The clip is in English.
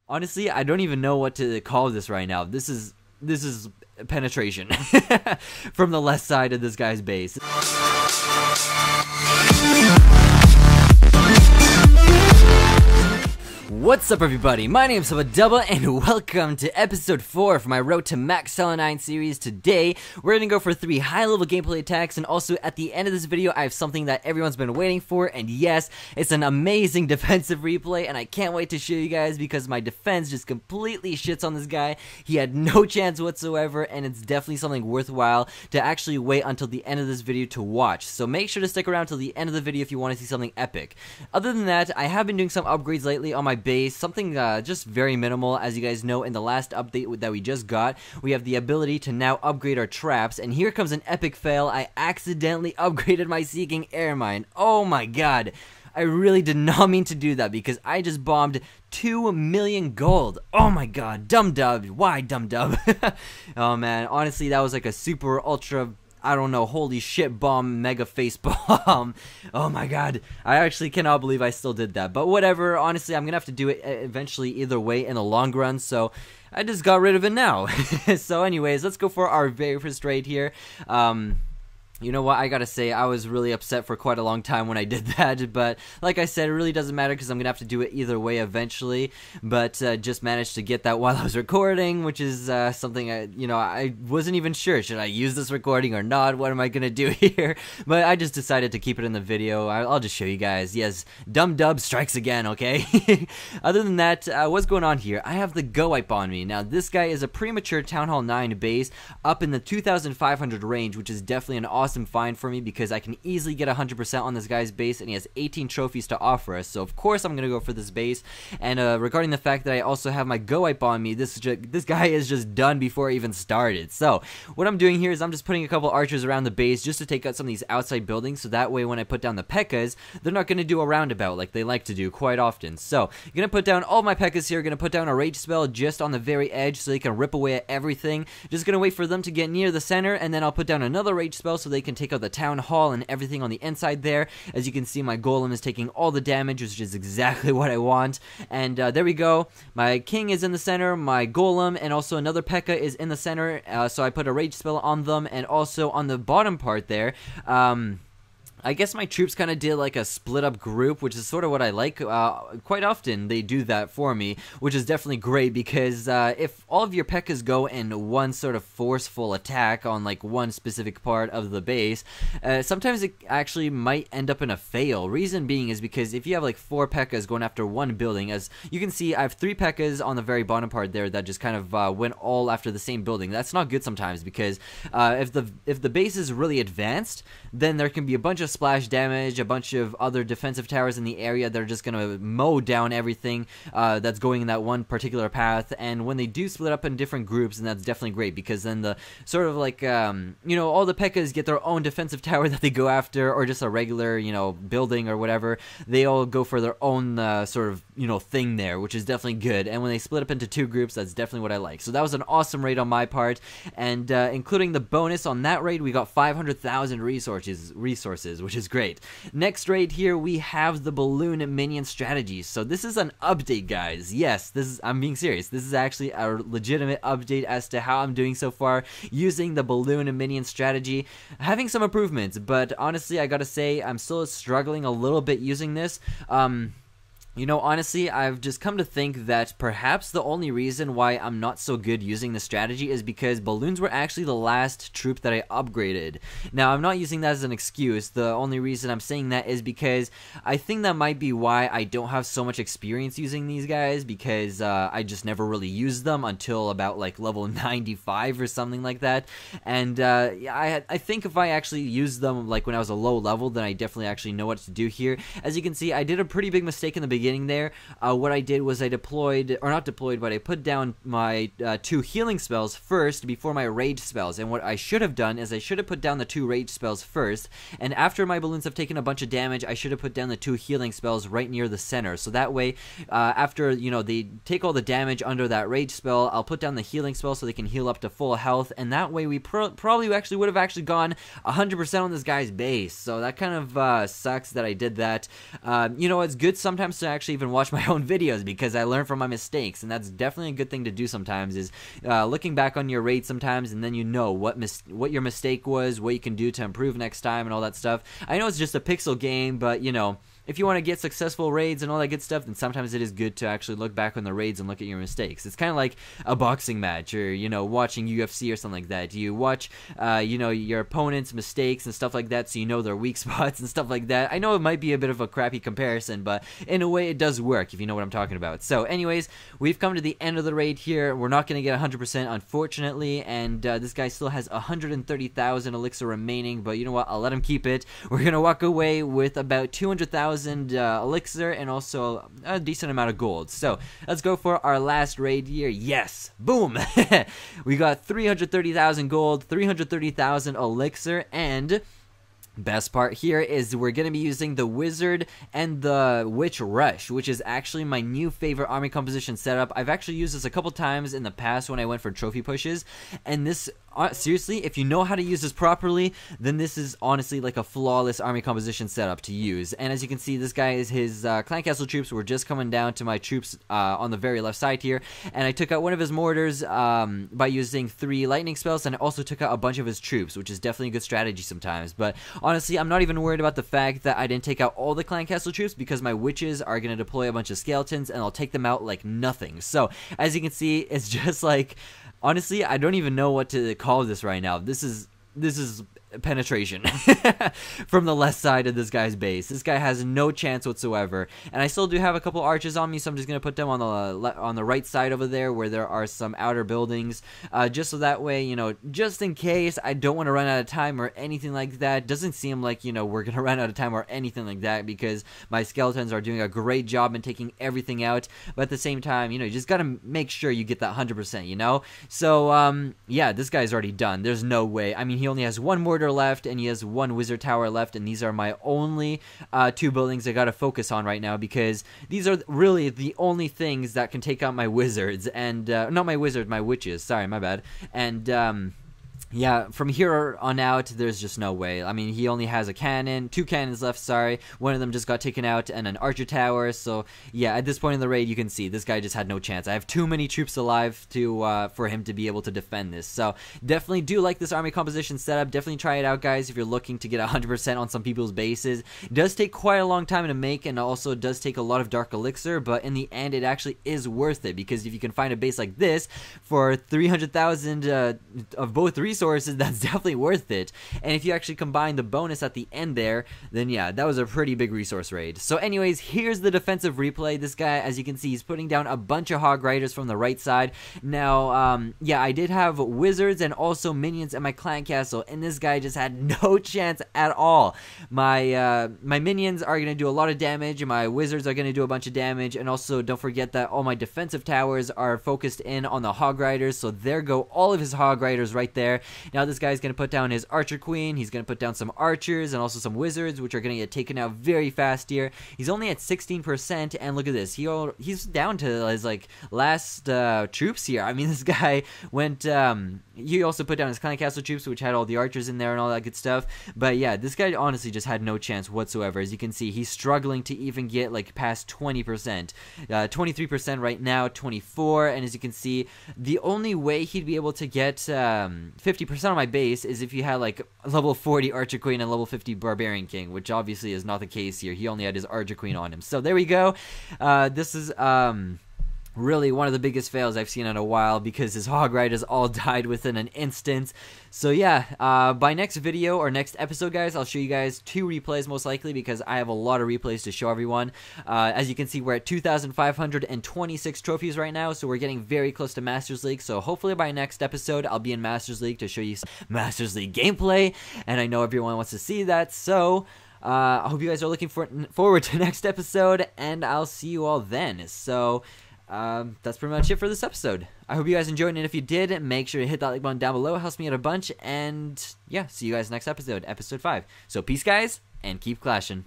Honestly, I don't even know what to call this right now. This is penetration from the left side of this guy's base. What's up, everybody? My name is HubaDubaYT, and welcome to episode 4 for my Road to Max Talent 9 series. Today, we're gonna go for 3 high-level gameplay attacks, and also at the end of this video, I have something that everyone's been waiting for, and yes, it's an amazing defensive replay, and I can't wait to show you guys because my defense just completely shits on this guy. He had no chance whatsoever, and it's definitely something worthwhile to actually wait until the end of this video to watch. So make sure to stick around till the end of the video if you want to see something epic. Other than that, I have been doing some upgrades lately on my base, something just very minimal. As you guys know, in the last update that we just got, we have the ability to now upgrade our traps, and here comes an epic fail. I accidentally upgraded my Seeking Air Mine. Oh my god, I really did not mean to do that because I just bombed 2 million gold. Oh my god, dumb dub. Why dumb dub? Oh man, honestly, that was like a super ultra, I don't know, holy shit bomb, mega face bomb. Oh my god, I actually cannot believe I still did that, but whatever. Honestly, I'm gonna have to do it eventually either way in the long run, so I just got rid of it now. So anyways, let's go for our very first raid here. You know what, I gotta say, I was really upset for quite a long time when I did that, but like I said, it really doesn't matter because I'm gonna have to do it either way eventually, but just managed to get that while I was recording, which is something I wasn't even sure, should I use this recording or not, what am I gonna do here, but I just decided to keep it in the video. I'll just show you guys. Yes, dumb dub strikes again, okay? Other than that, what's going on here? I have the Go Wipe on me. Now, this guy is a premature Town Hall 9 base up in the 2,500 range, which is definitely an awesome find for me because I can easily get 100% on this guy's base, and he has 18 trophies to offer us, so of course I'm gonna go for this base. And regarding the fact that I also have my Go Wipe on me, this guy is just done before I even started. So what I'm doing here is I'm just putting a couple archers around the base just to take out some of these outside buildings, so that way when I put down the P.E.K.K.A.s, they're not gonna do a roundabout like they like to do quite often. So I'm gonna put down all my P.E.K.K.A.s here, gonna put down a rage spell just on the very edge so they can rip away at everything. Just gonna wait for them to get near the center, and then I'll put down another rage spell so they can take out the town hall and everything on the inside there. As you can see, my golem is taking all the damage, which is exactly what I want. And there we go. My king is in the center, my golem, and also another P.E.K.K.A. is in the center. So I put a rage spell on them, and also on the bottom part there, I guess my troops kind of did like a split up group, which is sort of what I like. Quite often they do that for me, which is definitely great because if all of your P.E.K.K.A.s go in one sort of forceful attack on like one specific part of the base, sometimes it actually might end up in a fail. Reason being is because if you have like 4 P.E.K.K.A.s going after one building, as you can see, I have 3 P.E.K.K.A.s on the very bottom part there that just kind of went all after the same building. That's not good sometimes because if the base is really advanced, then there can be a bunch of splash damage, a bunch of other defensive towers in the area that are just gonna mow down everything that's going in that one particular path. And when they do split up in different groups, then that's definitely great because then the sort of like all the P.E.K.K.A.s get their own defensive tower that they go after, or just a regular building or whatever. They all go for their own sort of thing there, which is definitely good. And when they split up into 2 groups, that's definitely what I like. So that was an awesome raid on my part, and including the bonus on that raid, we got 500,000 resources, which is great. Next raid here, we have the balloon minion strategy. So this is an update, guys. Yes, I'm being serious. This is actually a legitimate update as to how I'm doing so far using the balloon minion strategy. Having some improvements, but honestly, I gotta say, I'm still struggling a little bit using this. Honestly, I've just come to think that perhaps the only reason why I'm not so good using the strategy is because balloons were actually the last troop that I upgraded. Now, I'm not using that as an excuse. The only reason I'm saying that is because I think that might be why I don't have so much experience using these guys, because I just never really used them until about like level 95 or something like that. And I think if I actually used them like when I was a low level, then I definitely actually know what to do here. As you can see, I did a pretty big mistake in the beginning there. What I did was I put down my 2 healing spells first before my rage spells. And what I should have done is I should have put down the 2 rage spells first, and after my balloons have taken a bunch of damage, I should have put down the 2 healing spells right near the center. So that way, after they take all the damage under that rage spell, I'll put down the healing spell so they can heal up to full health, and that way we probably would have gone 100% on this guy's base. So that kind of sucks that I did that. It's good sometimes to actually even watch my own videos because I learn from my mistakes, and that's definitely a good thing to do sometimes, is looking back on your raid sometimes, and then you know what your mistake was, what you can do to improve next time, and all that stuff. I know it's just a pixel game, but you know, if you want to get successful raids and all that good stuff, then sometimes it is good to actually look back on the raids and look at your mistakes. It's kind of like a boxing match, or, you know, watching UFC or something like that. You watch, you know, your opponent's mistakes and stuff like that, so you know their weak spots and stuff like that. I know it might be a bit of a crappy comparison, but in a way it does work, if you know what I'm talking about. So anyways, we've come to the end of the raid here. We're not going to get 100%, unfortunately, and this guy still has 130,000 elixir remaining, but you know what? I'll let him keep it. We're going to walk away with about 200,000 elixir and also a decent amount of gold. So let's go for our last raid here. Yes, boom. We got 330,000 gold, 330,000 elixir, and best part here is we're going to be using the Wizard and the Witch Rush, which is actually my new favorite army composition setup. I've actually used this a couple times in the past when I went for trophy pushes, and this, seriously, if you know how to use this properly, then this is honestly like a flawless army composition setup to use. And as you can see, this guy is his clan castle troops were just coming down to my troops on the very left side here, and I took out one of his mortars by using 3 lightning spells, and I also took out a bunch of his troops, which is definitely a good strategy sometimes. But honestly, I'm not even worried about the fact that I didn't take out all the clan castle troops, because my witches are going to deploy a bunch of skeletons and I'll take them out like nothing. So as you can see, it's just like, honestly, I don't even know what to call this right now. This is penetration from the left side of this guy's base. This guy has no chance whatsoever, and I still do have a couple archers on me, so I'm just gonna put them on the right side over there where there are some outer buildings, just so that way, you know, just in case I don't want to run out of time or anything like that. Doesn't seem like, you know, we're gonna run out of time or anything like that, because my skeletons are doing a great job in taking everything out. But at the same time, you know, you just gotta make sure you get that 100%, you know. So yeah, this guy's already done. There's no way. I mean, he only has one mortar left, and he has 1 wizard tower left, and these are my only 2 buildings I gotta focus on right now, because these are really the only things that can take out my wizards, and not my wizard, my witches, sorry, my bad. And yeah, from here on out, there's just no way. I mean, he only has a cannon, 2 cannons left, sorry. One of them just got taken out, and an archer tower. So, yeah, at this point in the raid, you can see this guy just had no chance. I have too many troops alive to for him to be able to defend this. So, definitely do like this army composition setup. Definitely try it out, guys, if you're looking to get 100% on some people's bases. It does take quite a long time to make, and also does take a lot of dark elixir, but in the end, it actually is worth it, because if you can find a base like this for 300,000 of both resources, that's definitely worth it. And if you actually combine the bonus at the end there, then yeah, that was a pretty big resource raid. So anyways, here's the defensive replay. This guy, as you can see, he's putting down a bunch of hog riders from the right side. Now, yeah, I did have wizards and also minions at my clan castle, and this guy just had no chance at all. My minions are going to do a lot of damage, and my wizards are going to do a bunch of damage, and also don't forget that all my defensive towers are focused in on the hog riders, so there go all of his hog riders right there. Now this guy's going to put down his archer queen, he's going to put down some archers and also some wizards, which are going to get taken out very fast here. He's only at 16%, and look at this, he's down to his like last troops here. I mean, this guy went, he also put down his clan castle troops, which had all the archers in there and all that good stuff. But yeah, this guy honestly just had no chance whatsoever. As you can see, he's struggling to even get like past 20%, 23% right now, 24, and as you can see, the only way he'd be able to get 50% on my base is if you had like level 40 archer queen and level 50 barbarian king, which obviously is not the case here. He only had his archer queen on him. So there we go. This is really one of the biggest fails I've seen in a while, because his hog riders all died within an instant. So yeah, by next video or next episode, guys, I'll show you guys 2 replays most likely, because I have a lot of replays to show everyone. As you can see, we're at 2,526 trophies right now, so we're getting very close to Masters League. So hopefully by next episode, I'll be in Masters League to show you some Masters League gameplay, and I know everyone wants to see that. So I hope you guys are looking forward to next episode, and I'll see you all then. So that's pretty much it for this episode. I hope you guys enjoyed, and if you did, make sure to hit that like button down below. It helps me out a bunch, and yeah, see you guys next episode, episode 5. So peace, guys, and keep clashing.